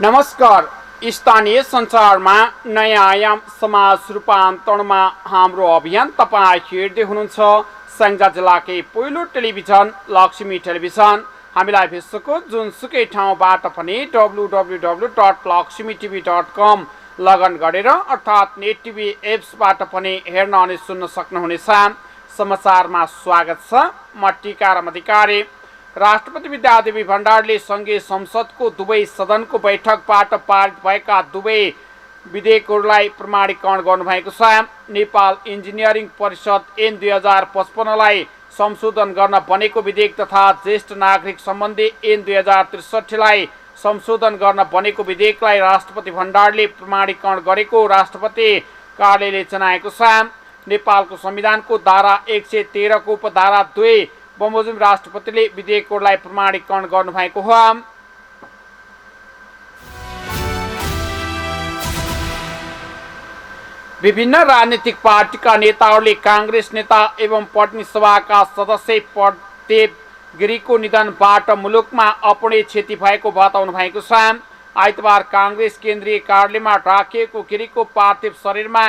नमस्कार। स्थानीय सञ्चारमा नयाँ आयाम समाज रूपान्तरणमा हाम्रो अभियान तपाईँ हेर्दै हुनुहुन्छ स्याङ्जा जिल्लाकै पहिलो टेलिभिजन लक्ष्मी टेलिभिजन। हामीलाई विश्वको जुनसुकै ठाउँबाट पनि www.laxmitv.com लगइन गरेर अर्थात् नेट टिभी एप्सबाट पनि हेर्न अनि सुन्न सक्नुहुनेछ। समाचारमा स्वागत छ। म टीकाराम अधिकारी। राष्ट्रपति विद्यादेवी भण्डारले संघीय संसदको दुवै सदनको बैठकबाट पारित भएका दुवै विधेयकहरूलाई प्रमाणीकरण गर्नुभएको छ। नेपाल इन्जिनियरिङ परिषद ऐन 2055लाई संशोधन गर्न बनेको विधेयक तथा ज्येष्ठ नागरिक सम्बन्धी ऐन 2063लाई संशोधन गर्न बनेको विधेयकलाई राष्ट्रपति भण्डारले प्रमाणीकरण गरेको राष्ट्रपति कार्यालयले जनाएको छ। नेपालको संविधानको धारा 113 को उपधारा 2 बमोजिम राष्ट्रपतिले विधेयकहरूलाई प्रमाणीकरण गर्नुभएको हो। विभिन्न राजनीतिक पार्टीका नेताहरूले कांग्रेस नेता एवं प्रतिनिधि सभाका सदस्य प्रदीप गिरीको निधनबाट मुलुकमा अपूर्णीय क्षति भएको बताउनु भएको छ। आइतबार कांग्रेस केन्द्रीय कार्यालयमा राखिएको गिरीको पार्थिव शरीरमा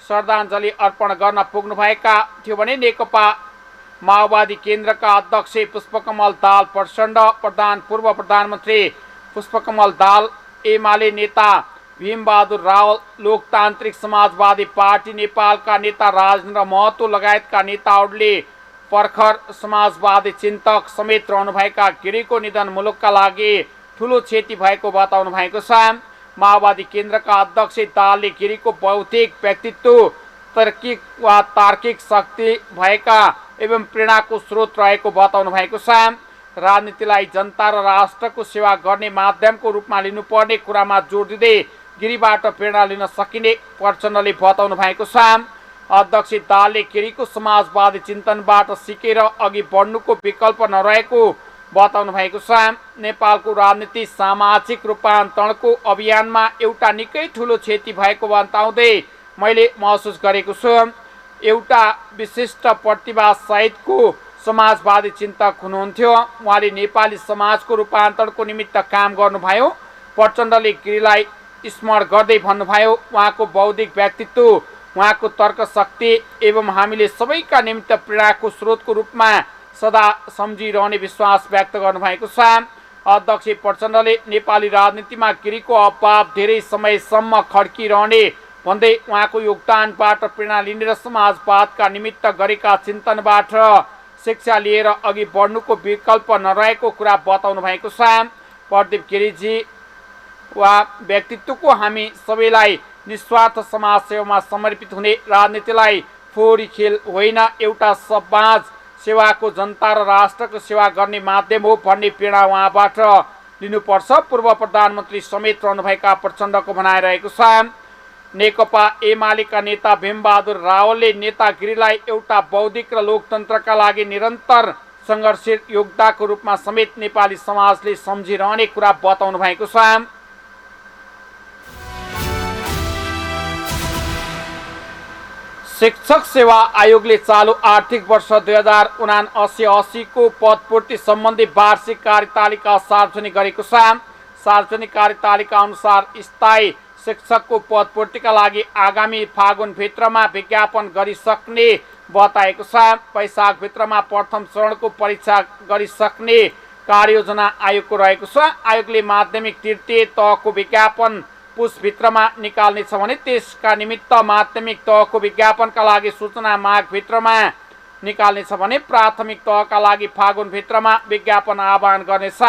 श्रद्धाञ्जली अर्पण गर्न पुग्नुभएका थियो भने नेकपा माओवादी केन्द्रका अध्यक्ष पुष्पकमल दाहाल प्रचण्ड, पूर्व प्रधानमन्त्री पुष्पकमल दाहाल, एमाले नेता भीमबहादुर रावल, लोकतान्त्रिक समाजवादी पार्टी नेपालका नेता राजेन्द्र महतो लगायतका नेताहरूले प्रखर समाजवादी चिन्तक समेत रहनुभएका गिरीको निधन मुलुकका लागि ठूलो क्षति भएको बताउनु भएको छ। माओवादी केन्द्रका अध्यक्ष दाहालले गिरीको बौद्धिक व्यक्तित्व तार्किक शक्ति भएका एवं प्रेरणाको स्रोत रहेको बताउनु भएको छ। राजनीतिलाई जनता र राष्ट्रको सेवा गर्ने माध्यमको रूपमा लिनुपर्ने कुरामा जोड दिँदै गिरीबाट प्रेरणा लिन सकिने प्रचण्डले बताउनु भएको छ। अध्यक्ष दाहालले गिरीको समाजवादी चिन्तनबाट सिकेर अघि बढ्नुको विकल्प नरहेको बताउनु भएको छ। नेपालको राजनीति सामाजिक रूपान्तरणको अभियानमा एउटा निकै ठूलो क्षति भएको बताउँदै मैले महसुस गरेको छु। एउटा विशिष्ट प्रतिभा सहितको समाजवादी चिन्तक हुनुहुन्थ्यो। उहाँले नेपाली समाजको रूपान्तरणको निमित्त काम गर्नुभयो। प्रचण्डले गिरीलाई स्मरण गर्दै भन्नुभयो, उहाँको बौद्धिक व्यक्तित्व, उहाँको तर्क शक्ति एवं हामीले सबैका निमित्त प्रेरणाको स्रोतको रूपमा सदा सम्झिरहने विश्वास व्यक्त गर्नुभएको छ। अध्यक्ष प्रचण्डले नेपाली राजनीतिमा गिरीको अभाव धेरै समयसम्म खड्किरहने भन्दै उहाँको योगदानबाट प्रेरणा लिने र समाजवादका निमित्त गरेका चिन्तनबाट शिक्षा लिएर अघि बढ्नुको विकल्प नरहेको कुरा बताउनु भएको छ। प्रदीप गिरीजी वा व्यक्तित्वको हामी सबैलाई निस्वार्थ समाज सेवामा समर्पित हुने राजनीतिलाई फोहोरी खेल होइन, एउटा समाज सेवाको जनता र राष्ट्रको सेवा गर्ने माध्यम हो भन्ने प्रेरणा उहाँबाट लिनुपर्छ। पूर्व प्रधानमन्त्री समेत रहनुभएका प्रचण्डको भनाइरहेको छ। नेकपा एमालेका नेता भीमबहादुर रावलले नेता गिरीलाई एउटा बौद्धिक र लोकतन्त्रका लागि निरन्तर सङ्घर्षशील योद्धाको रूपमा समेत नेपाली समाजले सम्झिरहने कुरा बताउनु भएको छ। शिक्षक सेवा आयोगले चालु आर्थिक वर्ष 2079-80 को पदपूर्ति सम्बन्धी वार्षिक कार्यतालिका सार्वजनिक गरेको छ। सार्वजनिक कार्यतालिका अनुसार स्थायी शिक्षकको पदपूर्तिका लागि आगामी फागुन भित्रमा विज्ञापन गरिसक्ने बताएको छ। वैशाख भित्रमा प्रथम चरणको परीक्षा गरिसक्ने कार्ययोजना आयोगको रहेको छ। आयोगले माध्यमिक तृतीय तहको विज्ञापन पुस भित्रमा निकाल्नेछ भने त्यसका निमित्त माध्यमिक तहको विज्ञापनका लागि सूचना माघ भित्रमा निकाल्नेछ भने प्राथमिक तहका लागि फागुन भित्रमा विज्ञापन आह्वान गर्नेछ।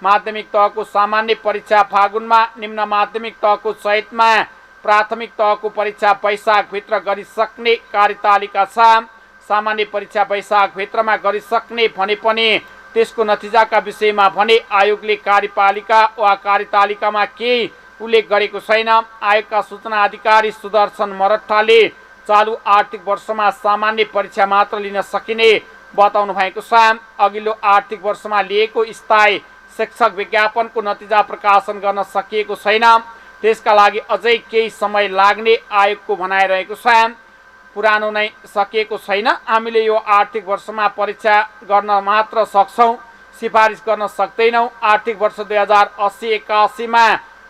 माध्यमिक तहको सामान्य परीक्षा फागुनमा, निम्न माध्यमिक तहको चैतमा, प्राथमिक तहको परीक्षा वैशाख भित्र गरिसक्ने कार्यतालिका छ। सामान्य परीक्षा वैशाख भित्रमा गरिसक्ने भने पनि त्यसको नतिजाका विषयमा भने आयोगले कार्यपालिका वा कार्यतालिकामा केही उल्लेख गरेको छैन। आयोगका सूचना अधिकारी सुदर्शन मरट्टाले चालु आर्थिक वर्षमा सामान्य परीक्षा मात्र लिन सकिने बताउनु भएको छ। अघिल्लो आर्थिक वर्षमा लिएको स्थायी शिक्षक विज्ञापनको नतिजा प्रकाशन गर्न सकिएको छैन। त्यसका लागि अझै केही समय लाग्ने आयोगको भनाइरहेको छ। पुरानो नै सकिएको छैन। हामीले यो आर्थिक वर्षमा परीक्षा गर्न मात्र सक्छौँ, सिफारिस गर्न सक्दैनौँ। आर्थिक वर्ष 2080-81 मा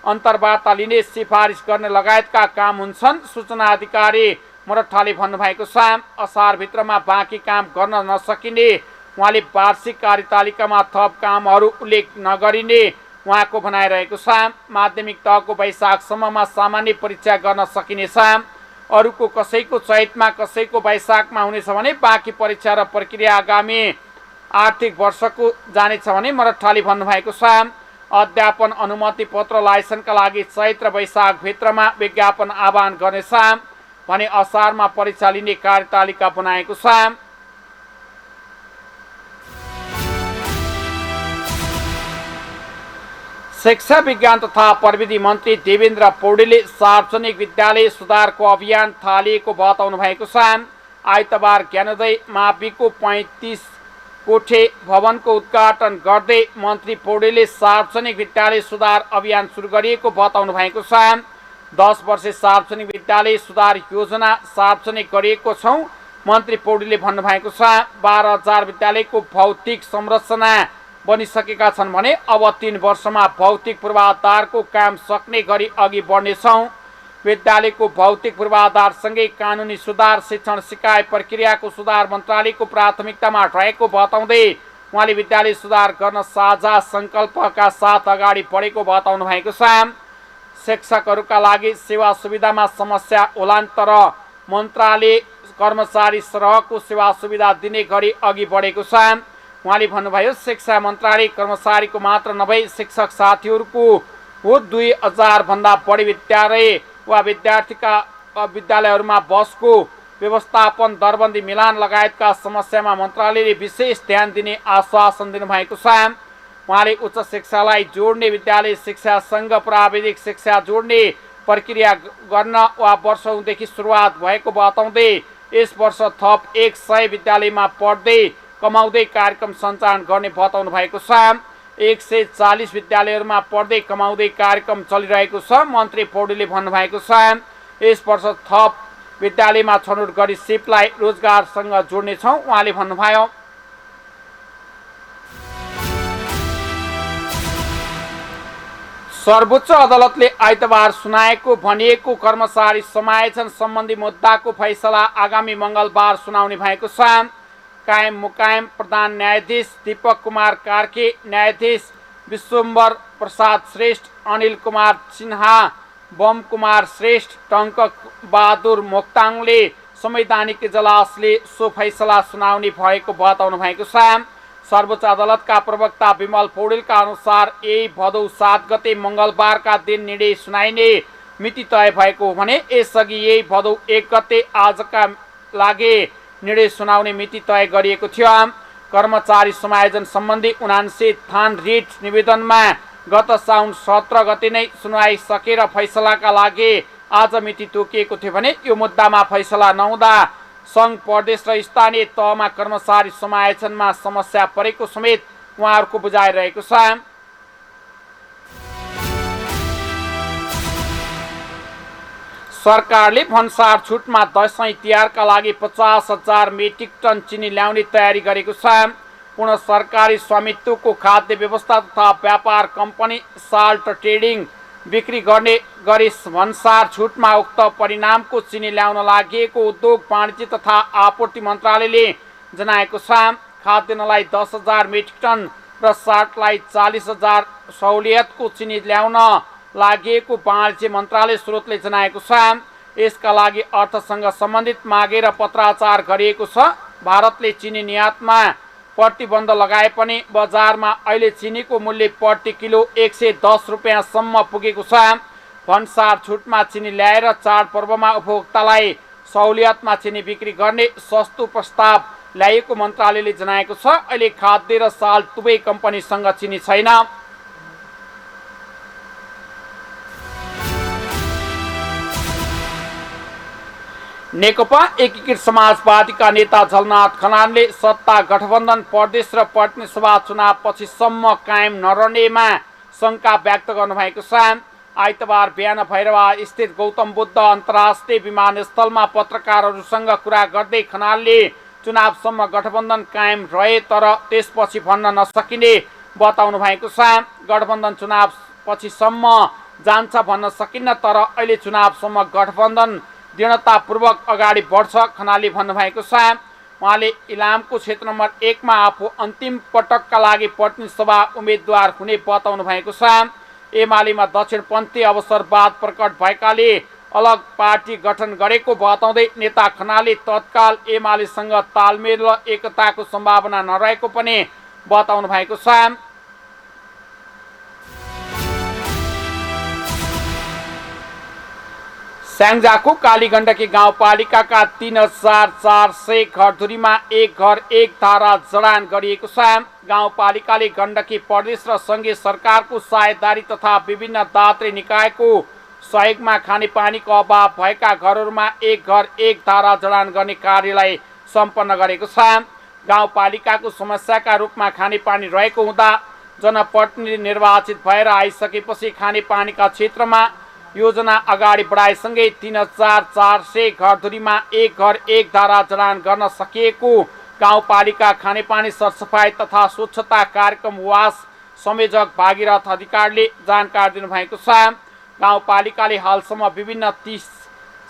अन्तर्वार्ता लिने सिफारिस गर्ने लगायतका काम हुन्छन्। सूचना अधिकारी मरठाले भन्नुभएको छ। असारभित्रमा बाँकी काम गर्न नसकिने उहाँले वार्षिक कार्यतालिकामा थप कामहरू उल्लेख नगरिने उहाँको भनाइरहेको छ। माध्यमिक तहको वैशाखसम्ममा सामान्य परीक्षा गर्न सकिनेछ। अरूको कसैको चैतमा कसैको वैशाखमा हुनेछ भने बाँकी परीक्षा र प्रक्रिया आगामी आर्थिक वर्षको जानेछ भने मरठाले भन्नुभएको छ। अध्यापन अनुमति पत्र लाइसेन्सका लागि चैत र वैशाख भित्रमा विज्ञापन आह्वान गर्नेछ भने असारमा परीक्षा लिने कार्यतालिका बनाएको छ। शिक्षा विज्ञान तथा प्रविधि मन्त्री देवेन्द्र पौडेलले सार्वजनिक विद्यालय सुधारको अभियान थालिएको बताउनु भएको छ। आइतबार ज्ञानोदय माविको 35 कोठे भवनको उद्घाटन गर्दै मन्त्री पौडेलले सार्वजनिक विद्यालय सुधार अभियान सुरु गरिएको बताउनु भएको छ। 10 वर्षे सार्वजनिक विद्यालय सुधार योजना सार्वजनिक गरिएको छौँ मन्त्री पौडेलले भन्नुभएको छ। 12,000 विद्यालयको भौतिक संरचना बनिसकेका छन् भने अब 3 वर्षमा भौतिक पूर्वाधारको काम सक्ने गरी अघि बढ्नेछौँ। विद्यालयको भौतिक पूर्वाधारसँगै कानुनी सुधार, शिक्षण सिकाइ प्रक्रियाको सुधार मन्त्रालयको प्राथमिकतामा रहेको बताउँदै उहाँले विद्यालय सुधार गर्न साझा सङ्कल्पका साथ अगाडि बढेको बताउनु भएको छ। शिक्षकहरूका लागि सेवा सुविधामा समस्या होलान् तर मन्त्रालय कर्मचारी सरहको सेवा सुविधा दिने गरी अघि बढेको छ। उहाँले भन्नुभयो शिक्षा मन्त्रालय कर्मचारीको मात्र नभई शिक्षक साथीहरूको हो 2000 भन्दा बढी विद्यालय वा विद्यार्थीका विद्यालयहरूमा बसको व्यवस्थापन, दरबन्दी मिलान लगायतका समस्यामा मन्त्रालयले विशेष ध्यान दिने आश्वासन दिनुभएको छ। उहाँले उच्च शिक्षालाई जोड्ने विद्यालय शिक्षासँग प्राविधिक शिक्षा जोड्ने प्रक्रिया गर्न वा वर्षौंदेखि सुरुवात भएको बताउँदै यस वर्ष थप 100 विद्यालयमा पढ्दै कमाउँदै कार्यक्रम सञ्चालन गर्ने बताउनु भएको छ। 140 विद्यालयहरूमा पढ्दै कमाउँदै कार्यक्रम चलिरहेको छ मन्त्री पौडेलले भन्नुभएको छ। यस वर्ष थप विद्यालयमा छनौट गरी सिपलाई रोजगारसँग जोड्नेछौँ उहाँले भन्नुभयो। सर्वोच्च अदालतले आइतबार सुनाएको भनिएको कर्मचारी समायोजन सम्बन्धी मुद्दाको फैसला आगामी मङ्गलबार सुनाउने भएको छ। कायम मुकायम प्रधान न्यायाधीश दीपक कुमार कार्के, न्यायाधीश विश्वम्बर प्रसाद श्रेष्ठ, अनिल कुमार सिन्हा, बम कुमार श्रेष्ठ, टङ्क बहादुर मोक्ताङले संवैधानिक इजलासले सो फैसला सुनाउने भएको बताउनु भएको छ। सर्वोच्च अदालतका प्रवक्ता विमल पौडेलका अनुसार यही भदौ 7 गते मङ्गलबारका दिन निर्णय सुनाइने मिति तय भएको हो भने यसअघि यही भदौ 1 गते आजका लागि निर्णय सुनाउने मिति तय गरिएको थियो। कर्मचारी समायोजन सम्बन्धी 79 थान रिट निवेदनमा गत साउन 17 गते नै सुनवाई सकेर फैसलाका लागि आज मिति तोकिएको थियो भने यो मुद्दामा फैसला नहुँदा सङ्घ, प्रदेश र स्थानीय तहमा कर्मचारी समायोजनमा समस्या परेको समेत उहाँहरूको बुझाइरहेको छ। सरकारले भन्सार छुटमा दशैं तिहारका लागि 50,000 मेट्रिक टन चिनी ल्याउने तयारी गरेको छ। पूर्ण सरकारी स्वामित्वको खाद्य व्यवस्था तथा व्यापार कम्पनी साल्ट ट्रेडिङ बिक्री गर्ने गरी भन्सार छुटमा उक्त परिणामको चिनी ल्याउन लागि उद्योग वाणिज्य तथा आपूर्ति मन्त्रालयले जनाएको छ। खाद्यान्नलाई 10,000 मेट्रिक टन र साल्टलाई 40,000 सहुलियतको चिनी ल्याउन लागि वाणिज्य मन्त्रालय स्रोतले जनाएको छ। यसका लागि अर्थसँग सम्बन्धित मागेर पत्राचार गरिएको छ। भारतले चिनी निर्यातमा प्रतिबन्ध लगाए पनि बजारमा अहिले चिनीको मूल्य प्रति किलो 110 रुपियाँसम्म पुगेको छ। भन्सार छुटमा चिनी ल्याएर चाडपर्वमा उपभोक्तालाई सहुलियतमा चिनी बिक्री गर्ने सस्तो प्रस्ताव ल्याएको मन्त्रालयले जनाएको छ। अहिले खाद्य र साल्ट दुवै कम्पनीसँग चिनी छैन। नेकपा एकीकृत समाजवादीका नेता झलनाथ खनालले सत्ता गठबन्धन प्रदेश र प्रतिनिधिसभा चुनावपछिसम्म कायम नरहनेमा शङ्का व्यक्त गर्नुभएको छ। आइतबार बिहान भैरवा स्थित गौतम बुद्ध अन्तर्राष्ट्रिय विमानस्थलमा पत्रकारहरूसँग कुरा गर्दै खनालले चुनावसम्म गठबन्धन कायम रहे तर त्यसपछि भन्न नसकिने बताउनु भएको छ। गठबन्धन चुनावपछिसम्म जान्छ भन्न सकिन्न, तर अहिले चुनावसम्म गठबन्धन दृढतापूर्वक अगाडि बढ्छ खनालले भन्नुभएको छ। उहाँले इलामको क्षेत्र नम्बर 1 मा आफू अन्तिम पटकका लागि पटनी सभा उम्मेद्वार हुने बताउनु भएको छ। एमालेमा दक्षिणपन्थी अवसरवाद प्रकट भएकाले अलग पार्टी गठन गरेको बताउँदै नेता खनालले तत्काल एमालेसँग तालमेल र एकताको सम्भावना नरहेको पनि बताउनु भएको छ। स्याङ्जाको कालीगण्डकी गाउँपालिकाका 3400 घरधुरीमा एक घर एक धारा जडान गरिएको छ। गाउँपालिकाले गण्डकी प्रदेश र सङ्घीय सरकारको साझेदारी तथा विभिन्न दात्री निकायको सहयोगमा खानेपानीको अभाव भएका घरहरूमा एक घर एक धारा जडान गर्ने कार्यलाई सम्पन्न गरेको छ। गाउँपालिकाको समस्याका रूपमा खानेपानी रहेको हुँदा जनप्रतिनिधि निर्वाचित भएर आइसकेपछि खानेपानीका क्षेत्रमा योजना अगाडि बढाएसँगै 3400 घरधुरीमा एक घर एक धारा जडान गर्न सकिएको गाउँपालिका खानेपानी सरसफाई तथा स्वच्छता कार्यक्रम वास संयोजक भागीरथ अधिकारीले जानकारी दिनुभएको छ। गाउँपालिकाले हालसम्म विभिन्न 30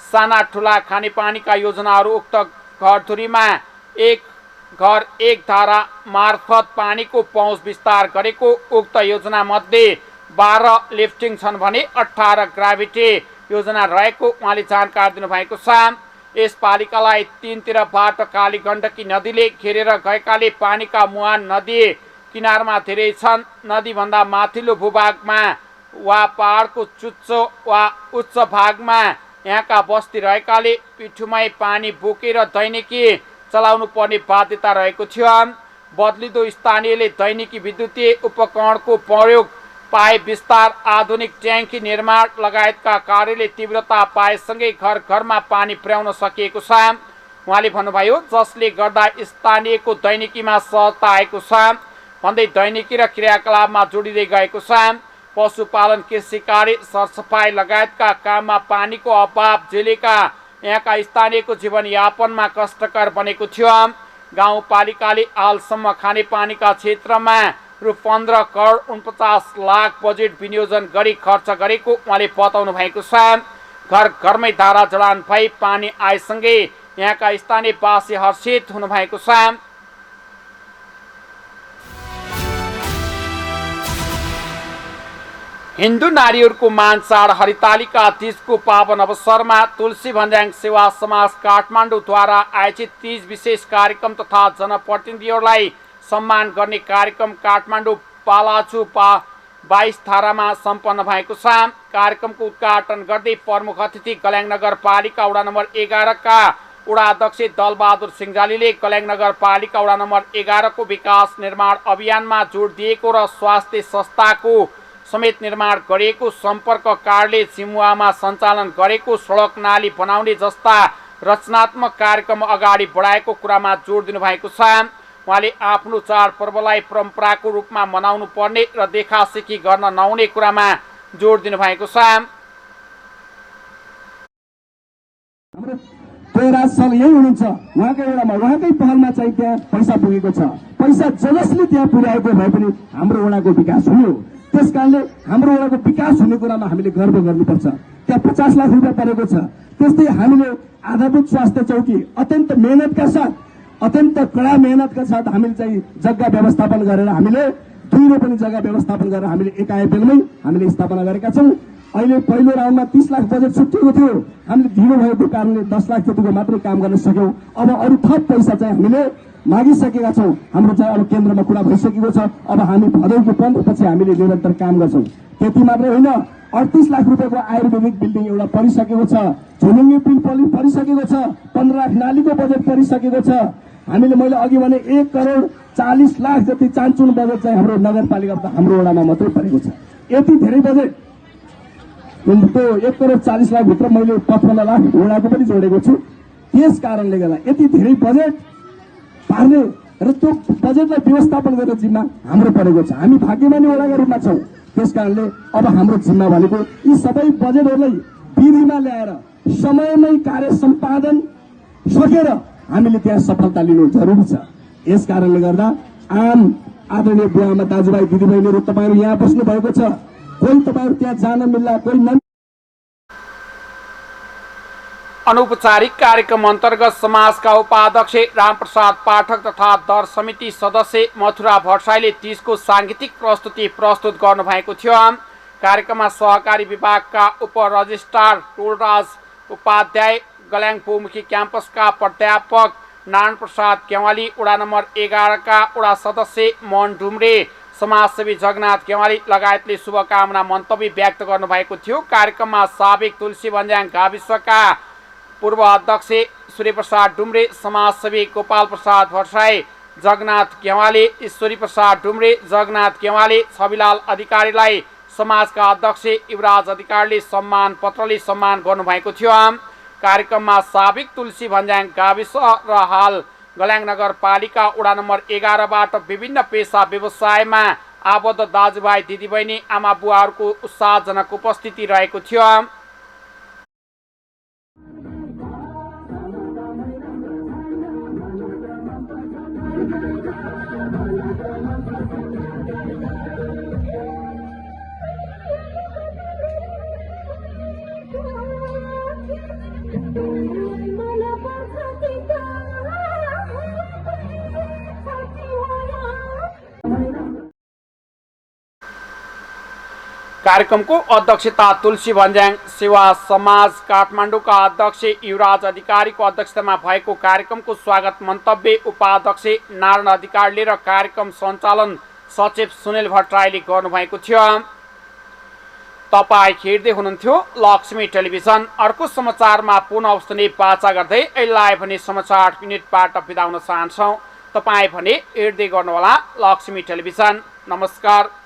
साना ठुला खानेपानीका योजनाहरू उक्त घरधुरीमा एक घर एक धारा मार्फत पानीको पहुँच विस्तार गरेको। उक्त योजना मध्ये 12 लिफ्टिङ छन् भने 18 ग्राभिटी योजना रहेको उहाँले जानकारी दिनुभएको छ। यस पालिकालाई तीनतिरबाट कालीगण्डकी नदीले घेरेर गएकाले पानीका मुहान नदी किनारमा धेरै छन्। नदीभन्दा माथिल्लो भूभागमा वा पहाडको चुच्चो वा उच्च भागमा यहाँका बस्ती रहेकाले पिठुमै पानी बोकेर दैनिकी चलाउनु पर्ने बाध्यता रहेको थियो। बदलिदो स्थानीयले दैनिकी विद्युतीय उपकरणको प्रयोग पाइप विस्तार आधुनिक ट्याङ्की निर्माण लगायतका कार्यले तीव्रता पाएसँगै घर घरमा पानी पुर्याउन सकिएको छ। उहाँले भन्नुभयो जसले गर्दा स्थानीयको दैनिकीमा सहजता आएको छ भन्दै दैनिकी र क्रियाकलापमा जोडिँदै गएको छ। पशुपालन कृषि कार्य सरसफाई लगायतका काममा पानीको अभाव झेलेका यहाँका स्थानीयको जीवनयापनमा कष्टकर बनेको थियो। गाउँपालिकाले हालसम्म खानेपानीका क्षेत्रमा रु 15 करोड 49 लाख बजेट विनियोजन गरी खर्च गरेको उहाँले बताउनु भएको छ। घर घरमै धारा जडान भई पानी आएसँगै यहाँका स्थानीयवासी हर्षित हुनुभएको छ। हिन्दू नारीहरूको मान चाड हरितालिका तीजको पावन अवसरमा तुलसी भन्ज्याङ सेवा समाज काठमाडौँद्वारा आयोजित तीज विशेष कार्यक्रम तथा जनप्रतिनिधिहरूलाई सम्मान गर्ने कार्यक्रम काठमाडौँ पालाचु 22 धारामा सम्पन्न भएको छ। कार्यक्रमको उद्घाटन गर्दै प्रमुख अतिथि कल्याङ नगरपालिका वडा नम्बर 11 का वडा अध्यक्ष दलबहादुर सिंहजालीले कल्याङ नगरपालिका वडा नम्बर 11 को विकास निर्माण अभियानमा जोड दिएको र स्वास्थ्य संस्थाको समेत निर्माण गरिएको सम्पर्क कार्डले चिमुवामा सञ्चालन गरेको सडक नाली बनाउने जस्ता रचनात्मक कार्यक्रम अगाडि बढाएको कुरामा जोड दिनुभएको छ। उहाँले आफ्नो चाडपर्वलाई परम्पराको रूपमा मनाउनु पर्ने र देखासेखी गर्न नहुने कुरामा जोड दिनुभएको छ। प्रयास साल यही हुनुहुन्छ उहाँकै वडामा उहाँकै पहलमा चाहिँ त्यहाँ पैसा पुगेको छ। पैसा जसले त्यहाँ पुर्याएको भए पनि हाम्रो वडाको विकास हुने हो। त्यसकारणले हाम्रो वडाको विकास हुने कुरामा हामीले गर्व गर्नुपर्छ। त्यहाँ 50 लाख रुपियाँ परेको छ। त्यस्तै हामीले आधारभूत स्वास्थ्य चौकी अत्यन्त मेहनतका साथ अत्यन्त कडा मेहनतका साथ हामीले चाहिँ जग्गा व्यवस्थापन गरेर हामीले 2 रोपनी जग्गा व्यवस्थापन गरेर हामीले एकाए बेलमै हामीले स्थापना गरेका छौँ। अहिले पहिलो राउन्डमा 30 लाख बजेट छुट्टिएको थियो। हामीले ढिलो भएको कारणले 10 लाख जतिको मात्रै काम गर्न सक्यौं। अब अरू थप पैसा चाहिँ हामीले मागिसकेका छौँ। हाम्रो चाहिँ अब केन्द्रमा कुरा भइसकेको छ। अब हामी भदौको 15 पछि हामीले निरन्तर काम गर्छौँ। त्यति मात्रै होइन 38 लाख रुपियाँको आयुर्वेदिक बिल्डिङ एउटा परिसकेको छ। झोलुङ्गे पुल परिसकेको छ। 15 लाख नालीको बजेट परिसकेको छ। हामीले मैले अघि भने 1 करोड 40 लाख जति चान्चुन बजेट चाहिँ हाम्रो नगरपालिका हाम्रो वडामा मात्रै परेको छ। यति धेरै बजेट त्यो 1 करोड 40 लाख भित्र मैले 55 लाख वडाको पनि जोडेको छु। त्यस कारणले गर्दा यति धेरै बजेट पार्ने र त्यो बजेटलाई व्यवस्थापन गर्ने जिम्मा हाम्रो परेको छ। हामी भाग्यमानी वडाका रूपमा छौँ। त्यसकारणले अब हाम्रो जिम्मा भनेको यी सबै बजेटहरूलाई विधिमा ल्याएर समयमै कार्य सम्पादन सकेर हामीले त्यहाँ सफलता लिनु जरुरी छ। यस कारणले गर्दा आम आदरणीय बुवामा दाजुभाइ दिदीबहिनीहरू तपाईहरु यहाँ बस्नु भएको छ। कोही तपाईँहरू त्यहाँ जान मिल्ला, कोही न। अनौपचारिक कार्यक्रम अन्तर्गत समाजका उपाध्यक्ष रामप्रसाद पाठक तथा दर समिति सदस्य मथुरा भट्टराईले 30 को साङ्गीतिक प्रस्तुति प्रस्तुत गर्नुभएको थियो। कार्यक्रममा सहकारी विभागका उप रजिस्ट्रार टोलराज उपाध्याय, गल्याङ बहुमुखी क्याम्पसका प्राध्यापक नारायण प्रसाद गेवाली, वडा नम्बर 11 का वडा सदस्य मोहन ढुम्रे, समाजसेवी जगन्नाथ गेवाली लगायतले शुभकामना मन्तव्य व्यक्त गर्नुभएको थियो। कार्यक्रममा साबिक तुलसी भन्ज्याङ गाविसका पूर्व अध्यक्ष सूर्यप्रसाद डुम्रे, समाजसेवी गोपाल प्रसाद भट्टराई, जगन्नाथ गेवाली, ईश्वरी प्रसाद डुम्रे, जगन्नाथ गेवाली, छविलाल अधिकारीलाई समाजका अध्यक्ष युवराज अधिकारीले सम्मान पत्रले सम्मान गर्नुभएको थियो। कार्यक्रममा साबिक तुलसी भन्ज्याङ गाविस र हाल गल्याङ नगरपालिका वडा नम्बर 11 बाट विभिन्न पेसा व्यवसायमा आबद्ध दाजुभाइ दिदीबहिनी आमा बुवाहरूको उत्साहजनक उपस्थिति रहेको थियो। कार्यक्रमको अध्यक्षता तुलसी भन्ज्याङ सेवा समाज काठमाडौँका अध्यक्ष युवराज अधिकारीको अध्यक्षतामा भएको कार्यक्रमको स्वागत मन्तव्य उपाध्यक्ष नारायण अधिकारीले र कार्यक्रम सञ्चालन सचिव सुनिल भट्टराईले गर्नुभएको थियो। तपाईँ हेर्दै हुनुहुन्थ्यो लक्ष्मी टेलिभिजन। अर्को समाचारमा पुनः उपस्थित बाचा गर्दै अहिले भने समाचार 8 मिनेटबाट बिदा हुन चाहन्छौँ। तपाईँ भने हेर्दै गर्नुहोला लक्ष्मी टेलिभिजन। नमस्कार।